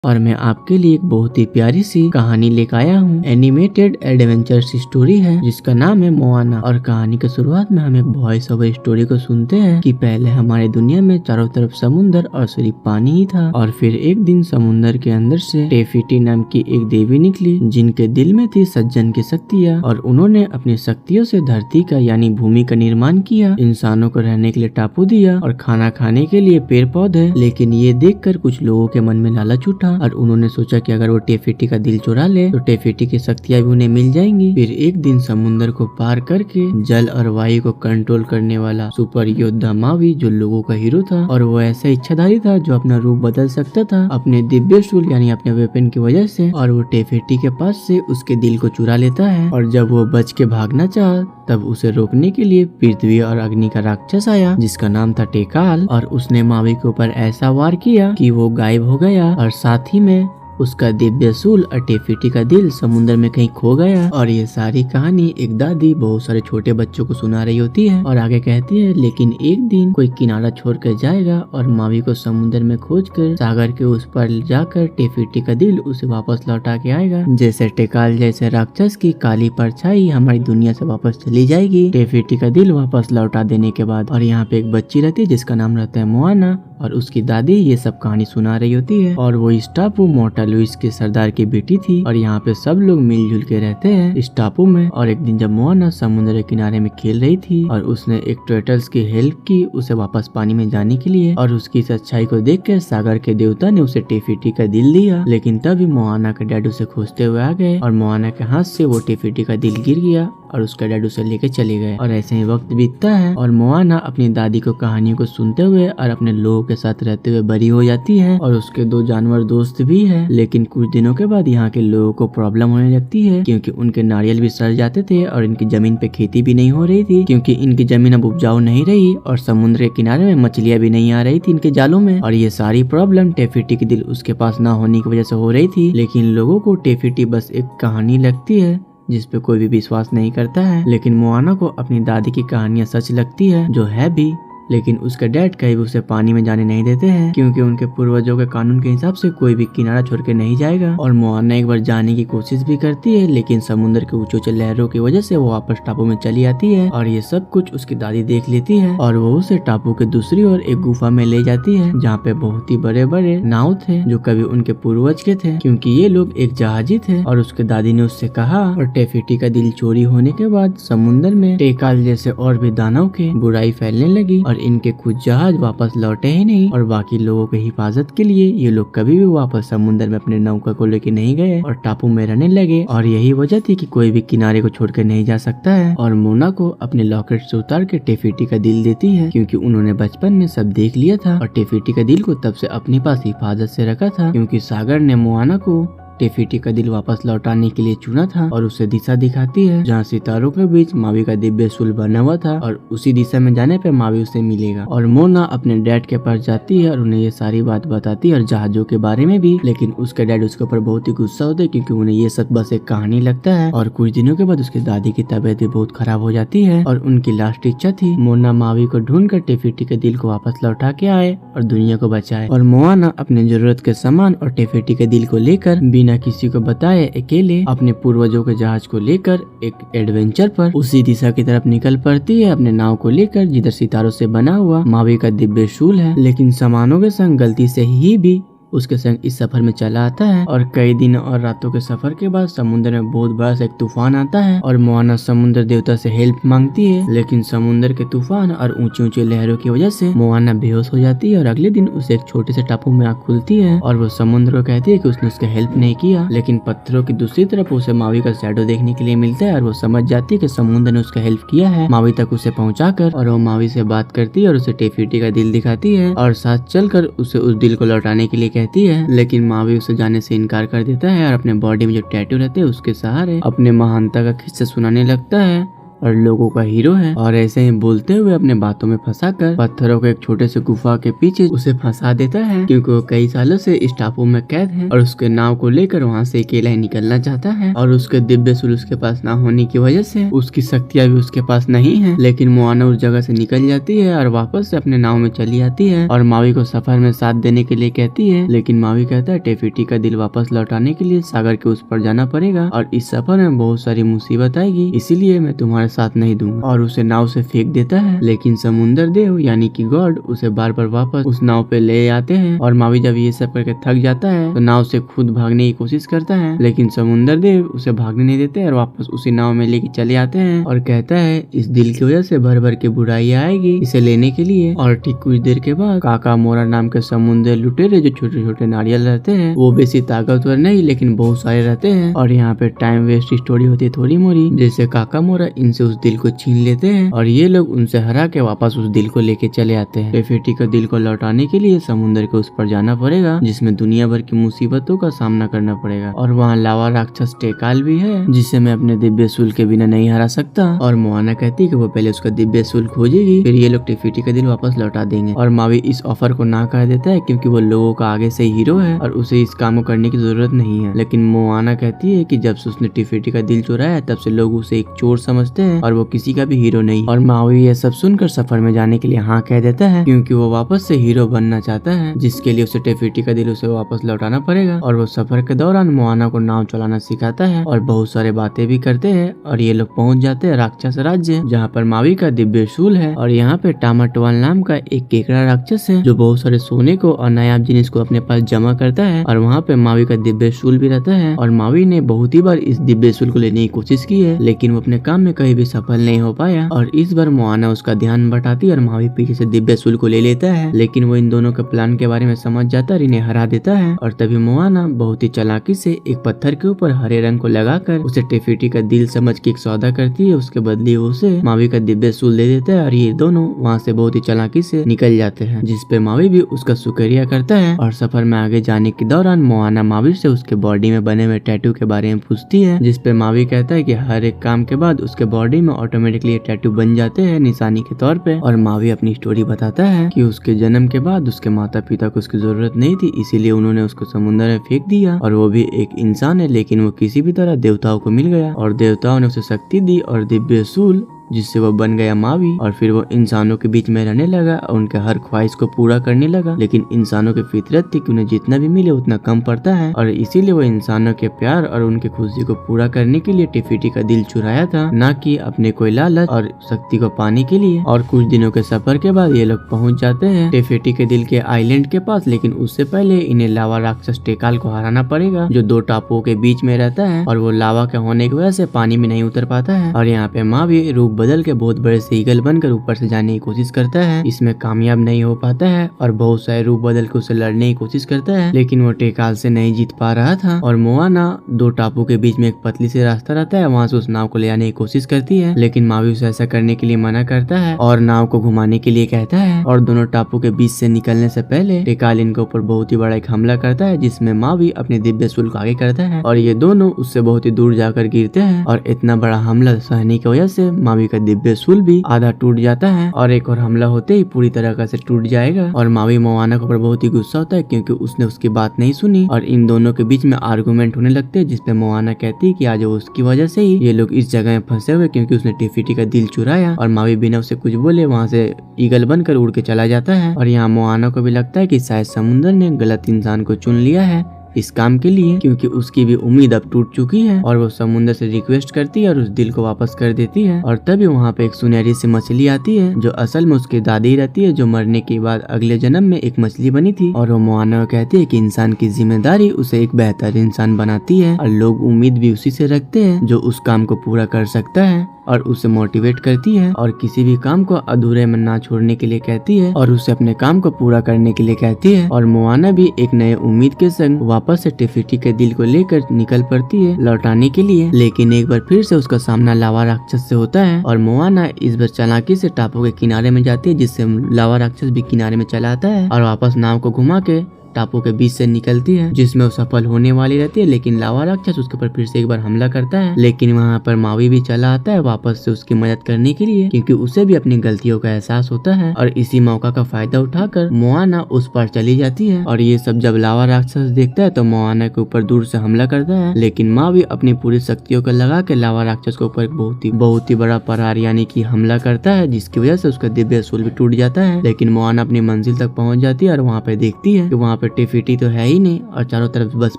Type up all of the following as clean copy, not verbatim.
और मैं आपके लिए एक बहुत ही प्यारी सी कहानी लेकर आया हूँ। एनिमेटेड एडवेंचर स्टोरी है जिसका नाम है मोआना। और कहानी के शुरुआत में हम एक वॉइस ओवर स्टोरी को सुनते हैं कि पहले हमारी दुनिया में चारों तरफ समुंदर और सिर्फ पानी ही था। और फिर एक दिन समुंदर के अंदर से टेफिटी नाम की एक देवी निकली जिनके दिल में थी सज्जन की शक्तियाँ, और उन्होंने अपनी शक्तियों से धरती का यानी भूमि का निर्माण किया, इंसानों को रहने के लिए टापू दिया और खाना खाने के लिए पेड़ पौधे। लेकिन ये देखकर कुछ लोगों के मन में लालच उठा और उन्होंने सोचा कि अगर वो टेफिटी का दिल चुरा ले तो टेफिटी की शक्तियां भी उन्हें मिल जाएंगी। फिर एक दिन समुंदर को पार करके जल और वायु को कंट्रोल करने वाला सुपर योद्धा मावी, जो लोगों का हीरो था और वो ऐसा इच्छाधारी था जो अपना रूप बदल सकता था अपने दिव्य शूल यानी अपने वेपन की वजह से, और वो टेफिटी के पास से उसके दिल को चुरा लेता है। और जब वो बच के भागना चाहा तब उसे रोकने के लिए पृथ्वी और अग्नि का राक्षस आया जिसका नाम था टेकाल, और उसने मावी के ऊपर ऐसा वार किया कि वो गायब हो गया और साथ ही में उसका दिव्य शूल और टेफिटी का दिल समुद्र में कहीं खो गया। और ये सारी कहानी एक दादी बहुत सारे छोटे बच्चों को सुना रही होती है और आगे कहती है, लेकिन एक दिन कोई किनारा छोड़ कर जाएगा और मावी को समुद्र में खोजकर सागर के उस पर जाकर टेफिटी का दिल उसे वापस लौटा के आएगा। जैसे टेकाल जैसे राक्षस की काली परछाई हमारी दुनिया से वापस चली जाएगी टेफिटी का दिल वापस लौटा देने के बाद। और यहाँ पे एक बच्ची रहती है जिसका नाम रहता है मोआना, और उसकी दादी ये सब कहानी सुना रही होती है। और वो इस टापू मोटा लुइस के सरदार की बेटी थी और यहाँ पे सब लोग मिलजुल के रहते हैं इस टापू में। और एक दिन जब मोआना समुद्र के किनारे में खेल रही थी और उसने एक टर्टल्स की हेल्प की उसे वापस पानी में जाने के लिए, और उसकी इस अच्छाई को देखकर सागर के देवता ने उसे टेफिटी का दिल दिया। लेकिन तभी मोआना के डैड उसे खोजते हुए आ गए और मोआना के हाथ से वो टेफिटी का दिल गिर गया और उसका डैड उसे लेके चले गए। और ऐसे ही वक्त बीतता है और मोआना अपनी दादी को कहानियों को सुनते हुए और अपने लोगों के साथ रहते हुए बड़ी हो जाती है, और उसके 2 जानवर दोस्त भी है। लेकिन कुछ दिनों के बाद यहाँ के लोगों को प्रॉब्लम होने लगती है क्योंकि उनके नारियल भी सड़ जाते थे और इनकी जमीन पे खेती भी नहीं हो रही थी क्योंकि इनकी जमीन अब उपजाऊ नहीं रही, और समुद्र के किनारे में मछलियां भी नहीं आ रही थी इनके जालों में। और ये सारी प्रॉब्लम टेफिटी के दिल उसके पास ना होने की वजह से हो रही थी। लेकिन लोगों को टेफिटी बस एक कहानी लगती है जिस पे कोई भी विश्वास नहीं करता है। लेकिन मोआना को अपनी दादी की कहानियां सच लगती है, जो है भी। लेकिन उसके डैड कहीं भी उसे पानी में जाने नहीं देते हैं क्योंकि उनके पूर्वजों के कानून के हिसाब से कोई भी किनारा छोड़ के नहीं जाएगा। और मोआना एक बार जाने की कोशिश भी करती है लेकिन समुद्र के ऊंचे ऊंचे लहरों की वजह से वो वापस टापू में चली आती है। और ये सब कुछ उसकी दादी देख लेती है और वो उसे टापू के दूसरी ओर एक गुफा में ले जाती है जहाँ पे बहुत ही बड़े बड़े नाव थे जो कभी उनके पूर्वज के थे क्योंकि ये लोग एक जहाजी थे। और उसके दादी ने उससे कहा, और टेफिटी का दिल चोरी होने के बाद समुद्र में टेकाल जैसे और भी दानव के बुराई फैलने लगी और इनके कुछ जहाज वापस लौटे ही नहीं, और बाकी लोगों की हिफाजत के लिए ये लोग कभी भी वापस समुद्र में अपने नौका को लेके नहीं गए और टापू में रहने लगे। और यही वजह थी कि कोई भी किनारे को छोड़ कर नहीं जा सकता है। और मोना को अपने लॉकेट से उतार के टेफिटी का दिल देती है क्योंकि उन्होंने बचपन में सब देख लिया था और टेफिटी का दिल को तब से अपने पास हिफाजत से रखा था क्योंकि सागर ने मोआना को टेफिटी का दिल वापस लौटाने के लिए चुना था। और उसे दिशा दिखाती है जहाँ सितारों के बीच मावी का दिव्य शूल बना हुआ था और उसी दिशा में जाने पे मावी उसे मिलेगा। और मोना अपने डैड के पास जाती है और उन्हें ये सारी बात बताती है और जहाजों के बारे में भी। लेकिन उसके डैड उसके ऊपर बहुत ही गुस्सा होते हैं क्योंकि उन्हें ये सब बस एक कहानी लगता है। और कुछ दिनों के बाद उसकी दादी की तबीयत भी बहुत खराब हो जाती है और उनकी लास्ट इच्छा थी मोना मावी को ढूंढ कर टेफिटी के दिल को वापस लौटा के आए और दुनिया को बचाए। और मोआना अपने जरूरत के सामान और टेफिटी के दिल को लेकर बिना किसी को बताए अकेले अपने पूर्वजों के जहाज को लेकर एक एडवेंचर पर उसी दिशा की तरफ निकल पड़ती है अपने नाव को लेकर जिधर सितारों से बना हुआ मावी का दिव्य शूल है। लेकिन सामानों के संग गलती से ही भी उसके संग इस सफर में चला आता है। और कई दिन और रातों के सफर के बाद समुद्र में बहुत बड़ा सा एक तूफान आता है और मोआना समुद्र देवता से हेल्प मांगती है। लेकिन समुद्र के तूफान और ऊंची ऊंची लहरों की वजह से मोआना बेहोश हो जाती है और अगले दिन उसे एक छोटे से टापू में आँख खुलती है और वो समुद्र को कहती है कि उसने उसका हेल्प नहीं किया। लेकिन पत्थरों की दूसरी तरफ उसे मावी का शैडो देखने के लिए मिलता है और वो समझ जाती है कि समुद्र ने उसका हेल्प किया है मावी तक उसे पहुँचाकर। और वो मावी से बात करती है और उसे टेफिटी का दिल दिखाती है और साथ चलकर उसे उस दिल को लौटाने के लिए कहती है। लेकिन मावी उसे जाने से इनकार कर देता है और अपने बॉडी में जो टैटू रहते हैं उसके सहारे अपने महानता का किस्सा सुनाने लगता है और लोगों का हीरो है। और ऐसे ही बोलते हुए अपने बातों में फंसाकर पत्थरों को एक छोटे से गुफा के पीछे उसे फंसा देता है, क्योंकि वो कई सालों से इस टापू में कैद है और उसके नाव को लेकर वहाँ से अकेला ही निकलना चाहता है। और उसके दिव्य सूल उसके पास ना होने की वजह से उसकी शक्तियाँ भी उसके पास नहीं है। लेकिन मोआना उस जगह से निकल जाती है और वापस से अपने नाव में चली आती है और मावी को सफर में साथ देने के लिए कहती है। लेकिन मावी कहता है टेफिटी का दिल वापस लौटाने के लिए सागर के उस पर जाना पड़ेगा और इस सफर में बहुत सारी मुसीबत आएगी, इसीलिए मैं तुम्हारे साथ नहीं दूंगा, और उसे नाव से फेंक देता है। लेकिन समुंदर देव यानी कि गॉड उसे बार बार वापस उस नाव पे ले आते हैं और मावी जब ये सब करके थक जाता है तो नाव से खुद भागने की कोशिश करता है, लेकिन समुंदर देव उसे भागने नहीं देते और वापस उसी नाव में लेके चले आते हैं और कहता है इस दिल की वजह से भर भर के बुराई आएगी इसे लेने के लिए। और ठीक कुछ देर के बाद काका मोरा नाम के समुद्र लुटेरे जो छोटे छोटे नारियल रहते हैं, वो बेसी ताकतवर नहीं लेकिन बहुत सारे रहते हैं। और यहाँ पे टाइम वेस्ट स्टोरी होती है थोड़ी मोरी, जैसे काका मोरा इनसे उस दिल को छीन लेते हैं और ये लोग उनसे हरा के वापस उस दिल को लेके चले आते हैं। टेफिटी का दिल को लौटाने के लिए समुद्र के उस पर जाना पड़ेगा, जिसमें दुनिया भर की मुसीबतों का सामना करना पड़ेगा। और वहाँ लावा राक्षस टेकाल भी है जिसे मैं अपने दिव्य सूल के बिना नहीं हरा सकता। और मोआना कहती है कि वो पहले उसका दिव्य सूल खोजेगी, फिर ये लोग टेफिटी का दिल वापस लौटा देंगे। और मावी इस ऑफर को ना कर देता है क्योंकि वो लोगों का आगे से हीरो है और उसे इस काम को करने की जरूरत नहीं है। लेकिन मोआना कहती है कि जब से उसने टेफिटी का दिल चुराया है तब से लोग उसे एक चोर समझते हैं और वो किसी का भी हीरो नहीं। और मावी ये सब सुनकर सफर में जाने के लिए हाँ कह देता है क्योंकि वो वापस से हीरो बनना चाहता है, जिसके लिए उसे टेफिटी का दिल उसे वापस लौटाना पड़ेगा। और वो सफर के दौरान मोआना को नाव चलाना सिखाता है और बहुत सारे बातें भी करते हैं और ये लोग पहुंच जाते हैं राक्षस राज्य, जहाँ पर मावी का दिव्य शूल है। और यहाँ पे टामाटोवाल नाम का एक केकड़ा राक्षस है जो बहुत सारे सोने को और नायाब जिनिस को अपने पास जमा करता है और वहाँ पे मावी का दिव्य शूल भी रहता है। और मावी ने बहुत ही बार इस दिव्य शूल को लेने की कोशिश की है, लेकिन वो अपने काम में कहीं भी सफल नहीं हो पाया। और इस बार मोआना उसका ध्यान बटाती है और मावी पीछे से दिव्य शूल को ले लेता है, लेकिन वो इन दोनों के प्लान के बारे में समझ जाता है और इन्हें हरा देता है। और तभी मोआना बहुत ही चालाकी से एक पत्थर के ऊपर हरे रंग को लगाकर उसे टेफिटी का दिल समझ के एक सौदा करती है, उसके बदले उसे मावी का दिव्य शूल दे देता है और ये दोनों वहाँ से बहुत ही चालाकी से निकल जाते हैं, जिसपे मावी भी उसका शुक्रिया करता है। और सफर में आगे जाने के दौरान मोआना मावी से उसके बॉडी में बने हुए टैटू के बारे में पूछती है, जिसपे मावी कहता है कि हर एक काम के बाद उसके बॉडी में ऑटोमेटिकली टैटू बन जाते हैं निशानी के तौर पे। और मावी अपनी स्टोरी बताता है कि उसके जन्म के बाद उसके माता पिता को उसकी जरूरत नहीं थी, इसीलिए उन्होंने उसको समुद्र में फेंक दिया और वो भी एक इंसान है, लेकिन वो किसी भी तरह देवताओं को मिल गया और देवताओं ने उसे शक्ति दी और दिव्य शूल, जिससे वो बन गया मावी। और फिर वो इंसानों के बीच में रहने लगा और उनके हर ख्वाहिश को पूरा करने लगा। लेकिन इंसानों की फितरत थी कि उन्हें जितना भी मिले उतना कम पड़ता है और इसीलिए वो इंसानों के प्यार और उनकी खुशी को पूरा करने के लिए टेफिटी का दिल चुराया था, ना कि अपने कोई लालच और शक्ति को पाने के लिए। और कुछ दिनों के सफर के बाद ये लोग पहुंच जाते हैं टेफिटी के दिल के आइलैंड के पास, लेकिन उससे पहले इन्हें लावा राक्षस टेकाल को हराना पड़ेगा जो दो टापुओं के बीच में रहता है और वो लावा के होने की वजह से पानी में नहीं उतर पाता है। और यहाँ पे मावी रूप बदल के बहुत बड़े से ईगल बनकर ऊपर से जाने की कोशिश करता है, इसमें कामयाब नहीं हो पाता है और बहुत सारे रूप बदल के उसे लड़ने की कोशिश करता है, लेकिन वो टेकाल से नहीं जीत पा रहा था। और मोआना दो टापू के बीच में एक पतली सी रास्ता रहता है, वहाँ से उस नाव को ले आने की कोशिश करती है, लेकिन मावी उसे ऐसा करने के लिए मना करता है और नाव को घुमाने के लिए कहता है। और दोनों टापू के बीच से निकलने से पहले टेकाल इनके ऊपर बहुत ही बड़ा एक हमला करता है, जिसमें मावी अपने दिव्य शूल को आगे करता है और ये दोनों उससे बहुत ही दूर जाकर गिरते हैं। और इतना बड़ा हमला सहने की वजह से मावी का दिव्य शूल भी आधा टूट जाता है और एक और हमला होते ही पूरी तरह से टूट जाएगा। और मावी मोआना के ऊपर बहुत ही गुस्सा होता है क्योंकि उसने उसकी बात नहीं सुनी और इन दोनों के बीच में आर्गुमेंट होने लगते हैं, जिसपे मोआना कहती है कि आज उसकी वजह से ही ये लोग इस जगह में फंसे हुए क्योंकि उसने टेफिटी का दिल चुराया। और मावी बिना उसे कुछ बोले वहाँ से ईगल बनकर उड़ के चला जाता है। और यहाँ मोआना को भी लगता है कि शायद समुद्र ने गलत इंसान को चुन लिया है इस काम के लिए, क्योंकि उसकी भी उम्मीद अब टूट चुकी है। और वो समुद्र से रिक्वेस्ट करती है और उस दिल को वापस कर देती है। और तभी वहाँ पे एक सुनहरी सी मछली आती है जो असल में उसकी दादी रहती है, जो मरने के बाद अगले जन्म में एक मछली बनी थी। और वो मोआना को कहती है कि इंसान की जिम्मेदारी उसे एक बेहतर इंसान बनाती है और लोग उम्मीद भी उसी से रखते हैं जो उस काम को पूरा कर सकता है और उसे मोटिवेट करती है और किसी भी काम को अधूरे में ना छोड़ने के लिए कहती है और उसे अपने काम को पूरा करने के लिए कहती है। और मोआना भी एक नए उम्मीद के संग वापस से टेफिटी के दिल को लेकर निकल पड़ती है लौटाने के लिए, लेकिन एक बार फिर से उसका सामना लावा राक्षस से होता है और मोआना इस बार चालाकी से टापू के किनारे में जाती है, जिससे लावा राक्षस भी किनारे में चला आता है और वापस नाव को घुमा के टापू के बीच से निकलती है, जिसमें वो सफल होने वाली रहती है, लेकिन लावा राक्षस उसके ऊपर फिर से एक बार हमला करता है। लेकिन वहाँ पर मावी भी चला आता है वापस से उसकी मदद करने के लिए, क्योंकि उसे भी अपनी गलतियों का एहसास होता है। और इसी मौका का फायदा उठाकर मोआना उस पर चली जाती है। और ये सब जब लावा राक्षस देखता है तो मोआना के ऊपर दूर से हमला करता है, लेकिन मावी अपनी पूरी शक्तियों को लगा के लावा राक्षस के ऊपर बहुत ही बड़ा प्रहार यानी कि हमला करता है, जिसकी वजह से उसका दिव्य असूल भी टूट जाता है। लेकिन मोआना अपनी मंजिल तक पहुंच जाती है और वहाँ पे देखती है कि वहाँ पे टेफिटी तो है ही नहीं और चारों तरफ बस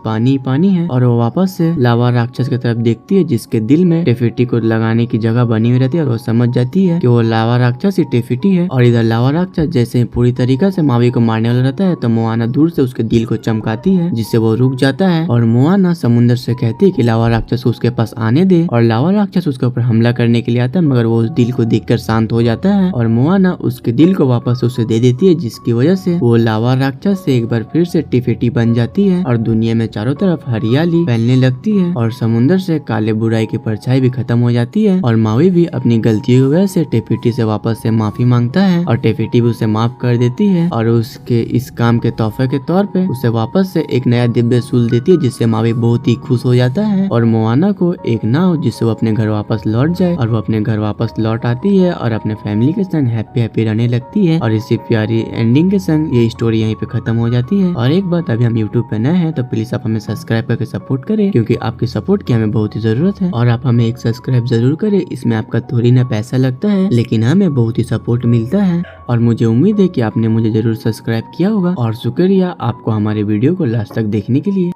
पानी ही पानी है। और वो वापस से लावा राक्षस की तरफ देखती है, जिसके दिल में टेफिटी को लगाने की जगह बनी हुई रहती है। और वो समझ जाती है कि वो लावा राक्षस ही टेफिटी है। और इधर लावा राक्षस जैसे ही पूरी तरीके से मावी को मारने वाला रहता है तो मोआना दूर से उसके दिल को चमकाती है, जिससे वो रुक जाता है। और मोआना समुद्र से कहती है कि लावा राक्षस उसके पास आने दे। और लावा राक्षस उसके ऊपर हमला करने के लिए आता है, मगर वो उस दिल को देखकर शांत हो जाता है। और मोआना उसके दिल को वापस उसे दे देती है, जिसकी वजह से वो लावा राक्षस से एक बार फिर से टेफिटी बन जाती है। और दुनिया में चारों तरफ हरियाली फैलने लगती है और समुद्र से काले बुराई की परछाई भी खत्म हो जाती है। और मावी भी अपनी गलतियों की वजह से टेफिटी से वापस से माफी मांगता है और टेफिटी भी उसे माफ कर देती है। और उसके इस काम के तोहफे के तौर पे उसे वापस से एक नया दिव्य सूल देती है, जिससे मावी बहुत ही खुश हो जाता है। और मोआना को एक नाव जिससे वो अपने घर वापस लौट जाए। और वो अपने घर वापस लौट आती है और अपने फैमिली के संग हैप्पी रहने लगती है। और इसी प्यारी एंडिंग के संग ये स्टोरी यहीं पे खत्म हो जाती है। और एक बात, अभी हम यूट्यूब पे नए हैं तो प्लीज आप हमें सब्सक्राइब करके सपोर्ट करें, क्योंकि आपकी सपोर्ट की हमें बहुत ही जरूरत है। और आप हमें एक सब्सक्राइब जरूर करें, इसमें आपका थोड़ी ना पैसा लगता है, लेकिन हमें बहुत ही सपोर्ट मिलता है। और मुझे उम्मीद है कि आपने मुझे जरूर सब्सक्राइब किया होगा। और शुक्रिया आपको हमारे वीडियो को लास्ट तक देखने के लिए।